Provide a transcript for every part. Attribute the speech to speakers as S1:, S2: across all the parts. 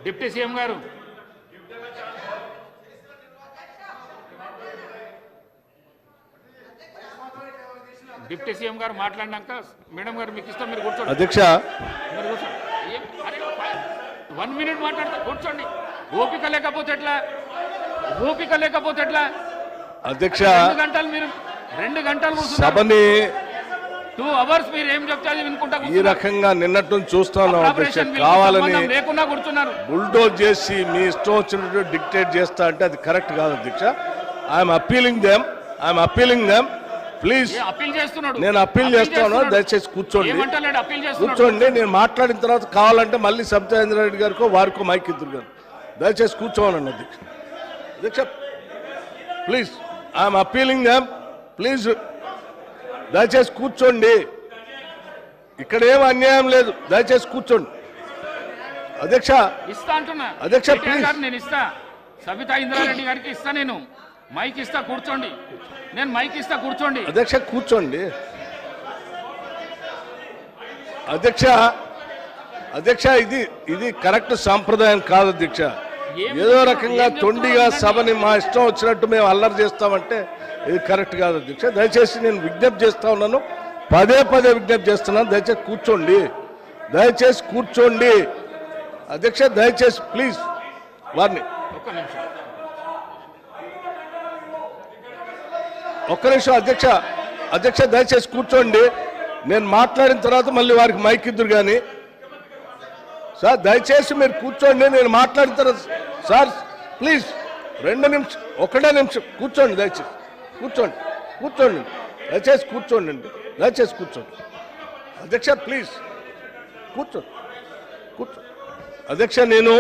S1: Deputy CM గారు deputy CM గారు మాట్లాడినాక madam గారు మీకు ఇష్టం మీరు కూర్చోండి.
S2: అధ్యక్ష
S1: మీరు కూర్చోండి. 1 minute మాట్లాడతా కూర్చోండి. ఓపిక లేకపోతే ఎట్లా? ఓపిక లేకపోతే ఎట్లా?
S2: అధ్యక్ష
S1: 2 గంటలు
S2: సభని
S1: 2 hours మీరు ఏం చెప్తారు వినుకుంటా
S2: ఈ రకంగా నిన్నట్టు చూస్తాను అధ్యక్ష. కావాలని
S1: లేకుండా కూర్చున్నారు.
S2: బుల్డోజ్ చేసి మీ ఇష్టం వచ్చినట్టు డిక్టేట్ చేస్తా అంటే అది కరెక్ట్ కాదు అధ్యక్ష. I'm appealing them please. నేను అప్పీల్ చేస్తాను, దయచేసి కూర్చోండి. కూర్చోండి, నేను మాట్లాడిన తర్వాత కావాలంటే మళ్ళీ సబితా ఇంద్రారెడ్డి గారికో వారికో మైక్ ఇద్దరు గారు దయచేసి కూర్చోవాలండి అధ్యక్ష. అధ్యక్ష please, I'm appealing them please, దయచేసి కూర్చోండి. ఇక్కడ ఏం అన్యాయం లేదు, దయచేసి కూర్చోండి. అధ్యక్ష
S1: ఇస్తా అంటున్నా.
S2: అధ్యక్ష ప్లీజ్,
S1: నేను ఇస్తా. సబితా ఇంద్రారెడ్డి గారికి ఇస్తా. నేను మైక్ ఇస్తా, కూర్చోండి. నేను మైక్ ఇస్తా, కూర్చోండి.
S2: అధ్యక్ష కూర్చోండి. అధ్యక్ష ఇది కరెక్ట్ సాంప్రదాయం కాదు అధ్యక్ష. ఏదో రకంగా తొండిగా సభని మా ఇష్టం వచ్చినట్టు మేము అల్లరి చేస్తామంటే ఇది కరెక్ట్ కాదు అధ్యక్ష. దయచేసి నేను విజ్ఞప్తి చేస్తా ఉన్నాను, పదే విజ్ఞప్తి చేస్తున్నాను. దయచేసి కూర్చోండి అధ్యక్ష. దయచేసి ప్లీజ్ వారిని ఒక్క నిమిషం అధ్యక్ష దయచేసి కూర్చోండి. నేను మాట్లాడిన తర్వాత మళ్ళీ వారికి మైక్ ఇద్దరు కానీ. సార్ దయచేసి మీరు కూర్చోండి, నేను మాట్లాడిన తర్వాత. సార్ ప్లీజ్ 2 నిమిషం, 1 నిమిషం కూర్చోండి. దయచేసి కూర్చోండి దయచేసి కూర్చోండి. అధ్యక్ష ప్లీజ్ కూర్చోండి. అధ్యక్ష నేను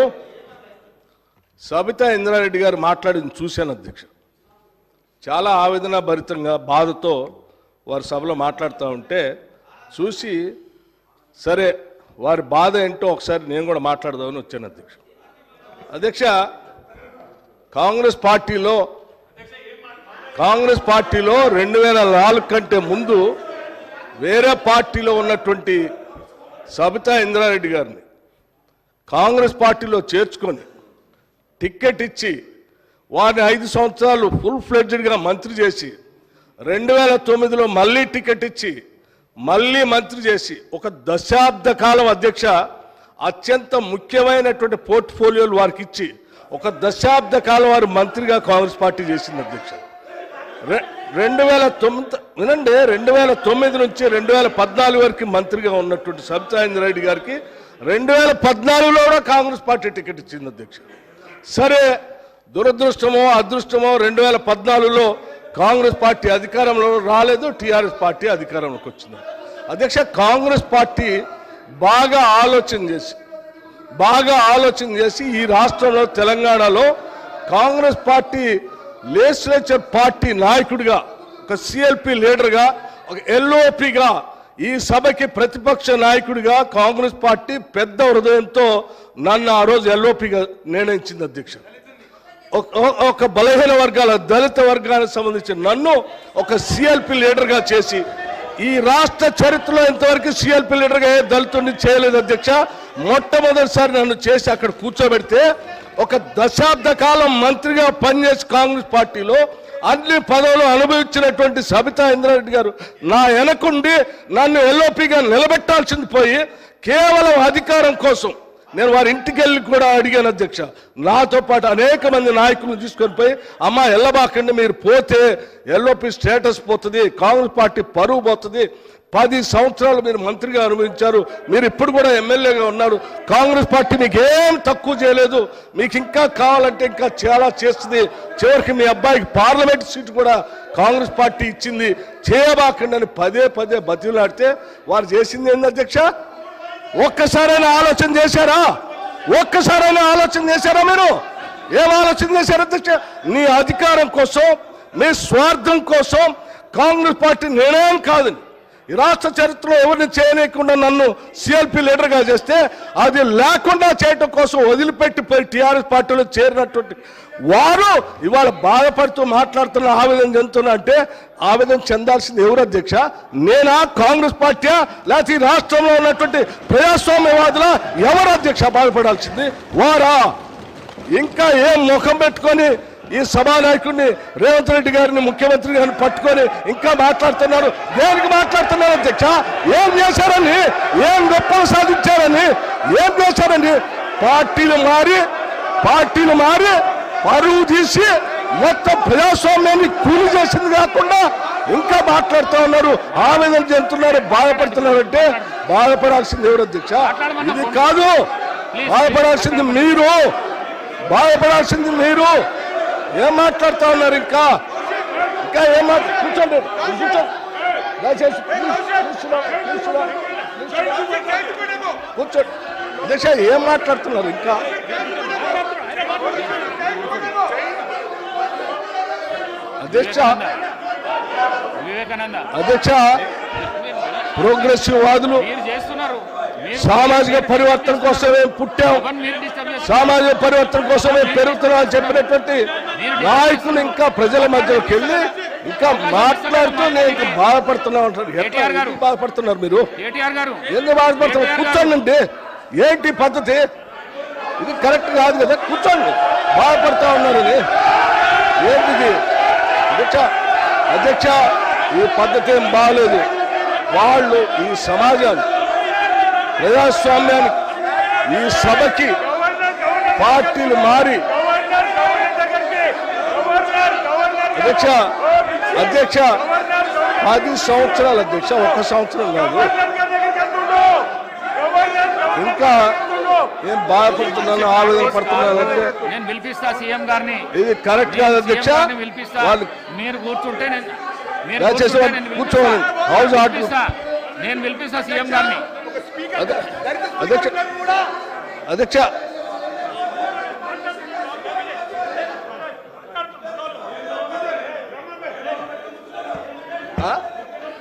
S2: సబితా ఇంద్రారెడ్డి గారు మాట్లాడింది చూశాను అధ్యక్ష. చాలా ఆవేదన భరితంగా బాధతో వారి సభలో మాట్లాడుతూ ఉంటే చూసి సరే వారి బాధ ఏంటో ఒకసారి నేను కూడా మాట్లాడదామని వచ్చాను అధ్యక్ష. అధ్యక్ష కాంగ్రెస్ పార్టీలో 2004 కంటే ముందు వేరే పార్టీలో ఉన్నటువంటి సబితా ఇంద్రారెడ్డి గారిని కాంగ్రెస్ పార్టీలో చేర్చుకొని టికెట్ ఇచ్చి వారిని 5 సంవత్సరాలు ఫుల్ ఫ్లెడ్జ్డ్గా మంత్రి చేసి 2009లో మళ్ళీ టికెట్ ఇచ్చి మళ్ళీ మంత్రి చేసి ఒక దశాబ్ద కాలం అధ్యక్ష అత్యంత ముఖ్యమైనటువంటి పోర్ట్ఫోలియోలు వారికి ఇచ్చి ఒక దశాబ్ద కాలం వారు మంత్రిగా కాంగ్రెస్ పార్టీ చేసింది అధ్యక్ష. 2009 నుంచి 2014 వరకు మంత్రిగా ఉన్నటువంటి సబితా ఇంద్రారెడ్డి గారికి 2014లో కూడా కాంగ్రెస్ పార్టీ టికెట్ ఇచ్చింది అధ్యక్ష. సరే దురదృష్టమో అదృష్టమో 2014లో కాంగ్రెస్ పార్టీ అధికారంలో రాలేదు, టీఆర్ఎస్ పార్టీ అధికారంలోకి వచ్చింది అధ్యక్ష. కాంగ్రెస్ పార్టీ బాగా ఆలోచన చేసి ఈ రాష్ట్రంలో తెలంగాణలో కాంగ్రెస్ పార్టీ లెజిస్లేచర్ పార్టీ నాయకుడిగా, ఒక సిఎల్పి లీడర్గా, ఒక ఎల్ఓపిగా, ఈ సభకి ప్రతిపక్ష నాయకుడిగా కాంగ్రెస్ పార్టీ పెద్ద హృదయంతో నన్ను ఆ రోజు ఎల్ఓపిగా నిర్ణయించింది అధ్యక్ష. ఒక బలహీన వర్గాల దళిత వర్గానికి సంబంధించిన నన్ను ఒక సిఎల్పి లీడర్గా చేసి ఈ రాష్ట్ర చరిత్రలో ఇంతవరకు సిఎల్పి లీడర్గా ఏ దళితుడిని చేయలేదు అధ్యక్ష. మొట్టమొదటిసారి నన్ను చేసి అక్కడ కూర్చోబెడితే ఒక దశాబ్ద కాలం మంత్రిగా పనిచేసి కాంగ్రెస్ పార్టీలో అన్ని పదవులు అనుభవించినటువంటి సబితా ఇంద్రారెడ్డి గారు నా వెనకుండి నన్ను ఎల్ఓపిగా నిలబెట్టాల్సింది పోయి కేవలం అధికారం కోసం నేను వారి ఇంటికి వెళ్ళి కూడా అడిగాను అధ్యక్ష. నాతో పాటు అనేక మంది నాయకులను తీసుకొని పోయి అమ్మ ఎల్లబాకండి, మీరు పోతే ఎల్ఓపి స్టేటస్ పోతుంది, కాంగ్రెస్ పార్టీ పరువు పోతుంది, 10 సంవత్సరాలు మీరు మంత్రిగా అనుభవించారు, మీరు ఇప్పుడు కూడా ఎమ్మెల్యేగా ఉన్నారు, కాంగ్రెస్ పార్టీ మీకు ఏం తక్కువ చేయలేదు, మీకు ఇంకా కావాలంటే ఇంకా చాలా చేస్తుంది, చివరికి మీ అబ్బాయికి పార్లమెంట్ సీటు కూడా కాంగ్రెస్ పార్టీ ఇచ్చింది, చేయబాకండి అని పదే బతిలాడితే వారు చేసింది ఏంది అధ్యక్ష? ఒక్కసారైనా ఆలోచన చేశారా? మీరు ఏం ఆలోచన చేశారు అధ్యక్ష? నీ అధికారం కోసం, మీ స్వార్థం కోసం కాంగ్రెస్ పార్టీ నిర్ణయం కాదని ఈ రాష్ట్ర చరిత్రలో ఎవరిని చేయలేకుండా నన్ను సిఎల్పి లీడర్గా చేస్తే అది లేకుండా చేయటం కోసం వదిలిపెట్టిపోయి టీఆర్ఎస్ పార్టీలో చేరినటువంటి వారు ఇవాళ బాధపడుతూ మాట్లాడుతున్న ఆవేదన చెందుతున్నా అంటే ఆవేదన చెందాల్సింది ఎవరు అధ్యక్ష? నేనా, కాంగ్రెస్ పార్టీ, లేకపోతే ఈ రాష్ట్రంలో ఉన్నటువంటి ప్రజాస్వామ్యవాదుల ఎవరు అధ్యక్ష బాధపడాల్సింది? వారా? ఇంకా ఏం ముఖం పెట్టుకొని ఈ సభానాయకుడిని రేవంత్ రెడ్డి గారిని ముఖ్యమంత్రి గారిని పట్టుకొని ఇంకా మాట్లాడుతున్నారు. దేనికి మాట్లాడుతున్నారు అధ్యక్ష? ఏం చేశారని, ఏం గొప్పలు సాధించారని, ఏం చేశారని? పార్టీలు మారి పరువు తీసి మొత్తం ప్రజాస్వామ్యాన్ని కూలి చేసింది కాకుండా ఇంకా మాట్లాడుతూ ఉన్నారు, ఆవేదన చెందుతున్నారు, బాధపడుతున్నారు. అంటే బాధపడాల్సింది ఎవరు అధ్యక్ష? ఇది కాదు, బాధపడాల్సింది మీరు. ఏం మాట్లాడుతూ ఉన్నారు? ఇంకా ఏం కూర్చోండి, దయచేసి కూర్చోండి అధ్యక్ష. ఏం మాట్లాడుతున్నారు? ఇంకా అధ్యక్ష ప్రోగ్రెసివ్ వాదులు సామాజిక పరివర్తన కోసమే పుట్టాం, సామాజిక పరివర్తన కోసమే పెరుగుతున్నాం అని చెప్పినటువంటి నాయకులు ఇంకా ప్రజల మధ్యలోకి వెళ్ళి ఇంకా మాట్లాడుతూ నేను ఇంకా బాధపడుతున్నా అంటారు. ఎందుకు బాధపడుతున్నారు మీరు? ఎందుకు బాధపడుతున్నారు? కూర్చోండి. ఏంటి పద్ధతి? ఇది కరెక్ట్ కాదు కదా. కూర్చోండి. బాధపడతా ఉన్నారని ఏంటిది అధ్యక్ష? ఈ పద్ధతి ఏం బాగలేదు. వాళ్ళు ఈ సమాజాన్ని, ప్రజాస్వామ్యానికి, ఈ సభకి పార్టీలు మారి అధ్యక్ష 10 సంవత్సరాలు అధ్యక్ష, 1 సంవత్సరం కాదు. ఇంకా ఏం బాధపడుతున్నాను, ఆవేదన పడుతున్నాను అంటే
S1: నేను పిలిపిస్తా సీఎం గారిని.
S2: ఇది కరెక్ట్ కాదు అధ్యక్ష.
S1: వాళ్ళు మీరు కూర్చుంటే
S2: కూర్చోవాలి. హౌస్
S1: నేను పిలిపిస్తా సీఎం గారిని.
S2: అధ్యక్ష